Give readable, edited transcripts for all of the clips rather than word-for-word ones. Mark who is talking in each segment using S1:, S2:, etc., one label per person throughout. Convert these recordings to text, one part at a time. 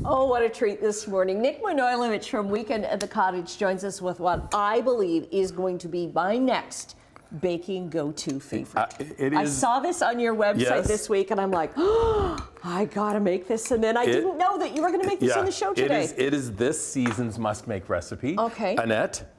S1: Oh, what a treat this morning. Nick Manojlovic from Weekend at the Cottage joins us with what I believe is going to be my next baking go-to favorite. I saw this on your website this week and I'm like, oh, I gotta make this. And then I didn't know that you were gonna make this on the show today.
S2: It is this season's must-make recipe.
S1: Okay.
S2: Annette,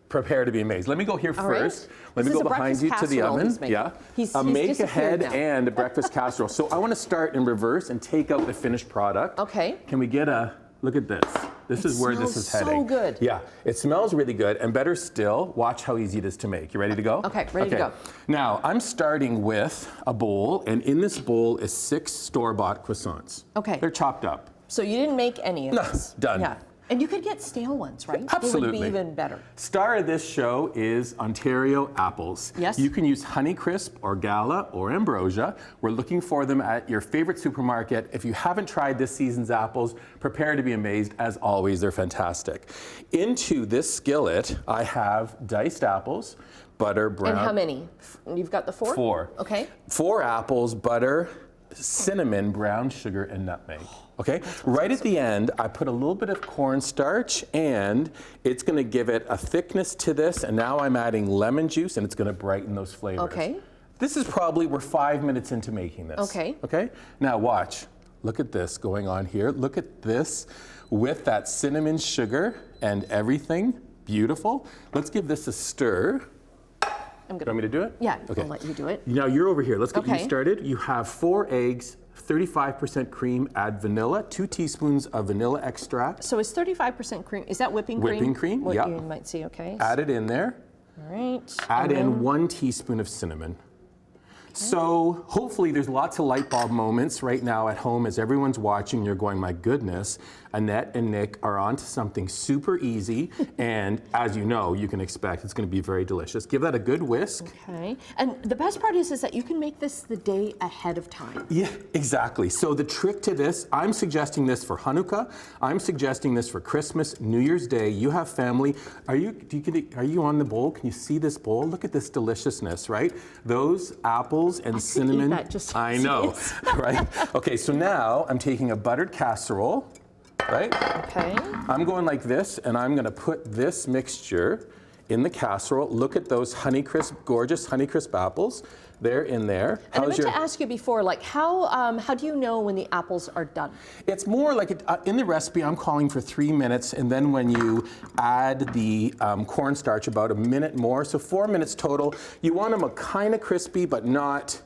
S2: prepare to be amazed. Let me go here first. Let me
S1: This
S2: go
S1: is a
S2: behind you to the
S1: breakfast
S2: oven.
S1: casserole
S2: Yeah.
S1: He's
S2: A make-ahead
S1: disappeared now.
S2: and a breakfast casserole. So I want to start in reverse and take out the finished product.
S1: Okay.
S2: Can we get a look at this? This is where this is
S1: smells
S2: heading.
S1: so good.
S2: Yeah, it smells really good, and better still, watch how easy it is to make. You ready to go?
S1: Okay, ready to go.
S2: Now, I'm starting with a bowl, and in this bowl is 6 store-bought croissants.
S1: Okay.
S2: They're chopped up.
S1: So you didn't make any of this?
S2: Done.
S1: Yeah. And you could get stale ones, right?
S2: Absolutely.
S1: They would be even better.
S2: Star of this show is Ontario apples.
S1: Yes.
S2: You can use Honeycrisp or Gala or Ambrosia. We're looking for them at your favorite supermarket. If you haven't tried this season's apples, prepare to be amazed. As always, they're fantastic. Into this skillet, I have diced apples, butter, brown.
S1: And how many? You've got the 4?
S2: 4.
S1: Okay.
S2: 4 apples, butter, cinnamon, brown sugar, and nutmeg. Okay, right at the end, I put a little bit of cornstarch, and it's going to give it a thickness to this. And now I'm adding lemon juice, and it's going to brighten those flavors.
S1: Okay.
S2: This is probably, we're 5 minutes into making this.
S1: Okay.
S2: Okay. Now watch. Look at this going on here. Look at this with that cinnamon sugar and everything. Beautiful. Let's give this a stir.
S1: I'm
S2: You want me to do it?
S1: Yeah,
S2: Okay.
S1: I'll let you do it.
S2: Now you're over here. Let's get you
S1: Okay.
S2: started. You have 4 eggs, 35% cream, add vanilla, 2 teaspoons of vanilla extract.
S1: So is 35% cream, is that whipping cream?
S2: Whipping cream,
S1: What
S2: yeah.
S1: you might see, okay.
S2: Add it in there.
S1: All right.
S2: Add
S1: and
S2: in
S1: then-
S2: 1 teaspoon of cinnamon. So hopefully there's lots of light bulb moments right now at home as everyone's watching. You're going, my goodness, Annette and Nick are onto something super easy. And as you know, you can expect it's going to be very delicious. Give that a good whisk.
S1: Okay. And the best part is that you can make this the day ahead of time.
S2: Yeah, exactly. So the trick to this, I'm suggesting this for Hanukkah. I'm suggesting this for Christmas, New Year's Day. You have family. Are you on the bowl? Can you see this bowl? Look at this deliciousness, right? Those apples and cinnamon.
S1: Eat that just
S2: I
S1: as
S2: know,
S1: is.
S2: right? Okay, so now I'm taking a buttered casserole, right?
S1: Okay.
S2: I'm going like this, and I'm going to put this mixture in the casserole. Look at those Honeycrisp, gorgeous Honeycrisp apples. They're in there.
S1: And I meant to ask you before, like how do you know when the apples are done?
S2: It's more like, in the recipe, I'm calling for 3 minutes, and then when you add the cornstarch, about a minute more, so 4 minutes total. You want them kind of crispy, but not,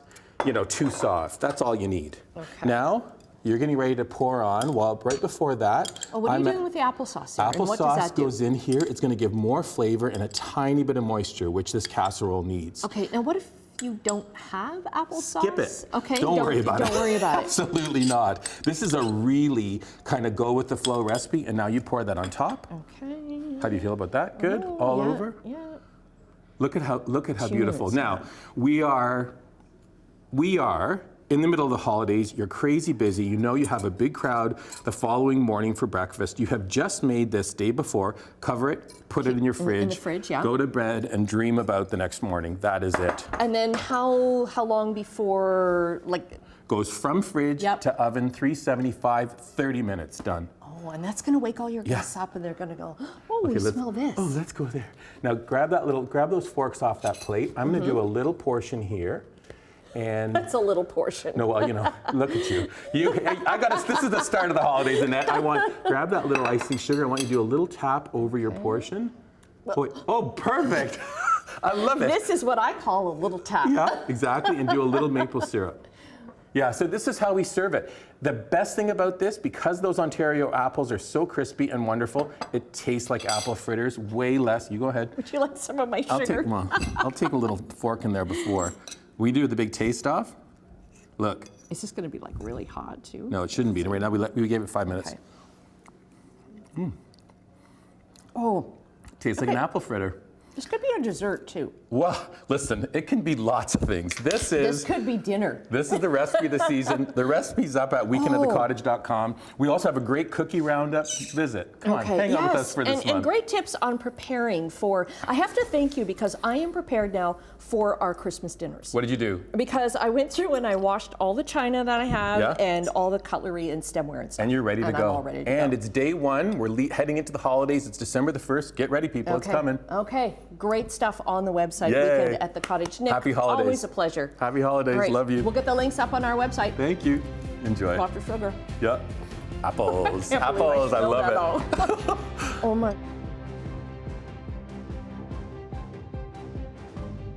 S2: too soft. That's all you need.
S1: Okay.
S2: Now, you're getting ready to pour on. Well, right before that,
S1: Oh, what are you doing with the applesauce here? And what does
S2: applesauce
S1: that do?
S2: goes in here. It's going to give more flavor and a tiny bit of moisture, which this casserole needs.
S1: Okay, now what if you don't have applesauce?
S2: Skip it.
S1: Okay.
S2: Don't worry about it.
S1: Don't worry about it.
S2: Absolutely not. This is a really kind of go with the flow recipe, and now you pour that on top.
S1: Okay.
S2: How do you feel about that? Good?
S1: Oh,
S2: All
S1: yeah,
S2: over?
S1: Yeah.
S2: Look at how beautiful.
S1: minutes,
S2: Now, we are in the middle of the holidays. You're crazy busy. You know you have a big crowd the following morning for breakfast. You have just made this day before. Cover it, put it in your fridge.
S1: In the fridge, yeah.
S2: Go to bed and dream about the next morning. That is it.
S1: And then how long before, like?
S2: Goes from fridge
S1: Yep.
S2: to oven, 375, 30 minutes, done.
S1: Oh, and that's gonna wake all your guests up, and they're gonna go, oh, we smell this.
S2: Oh, let's go there. Now grab those forks off that plate. I'm gonna do a little portion here. And
S1: That's a little portion.
S2: no, well, look at you. This is the start of the holidays, Annette. Grab that little icing sugar. I want you to do a little tap over your portion. Oh, perfect. I love it.
S1: This is what I call a little tap.
S2: Yeah, exactly, and do a little maple syrup. Yeah, so this is how we serve it. The best thing about this, because those Ontario apples are so crispy and wonderful, it tastes like apple fritters, way less. You go ahead.
S1: Would you like some of my sugar?
S2: I'll take a little fork in there before. We do the big taste off. Look.
S1: Is this gonna be like really hot too?
S2: No, it shouldn't be. Right now, we gave it 5 minutes.
S1: Okay. Oh.
S2: Tastes like an apple fritter.
S1: This could be a dessert too.
S2: Well, listen, it can be lots of things.
S1: This could be dinner.
S2: This is the recipe of the season. The recipe's up at weekendatthecottage.com. We also have a great cookie roundup. Visit. Come on, hang out with us for this month.
S1: And great tips on preparing for. I have to thank you because I am prepared now for our Christmas dinners.
S2: What did you do?
S1: Because I went through and I washed all the china that I have and all the cutlery and stemware and stuff.
S2: And you're ready to go.
S1: I'm all ready to go.
S2: And it's day one. We're heading into the holidays. It's December the 1st. Get ready, people. It's coming.
S1: Okay. Great stuff on the website.
S2: Yay.
S1: Weekend at the Cottage. Nick,
S2: Happy holidays.
S1: always a pleasure.
S2: Happy holidays.
S1: Great.
S2: Love you.
S1: We'll get the links up on our website.
S2: Thank you. Enjoy.
S1: Dr. Sugar.
S2: Yep. Apples.
S1: I
S2: Apples. I love it.
S1: Oh my.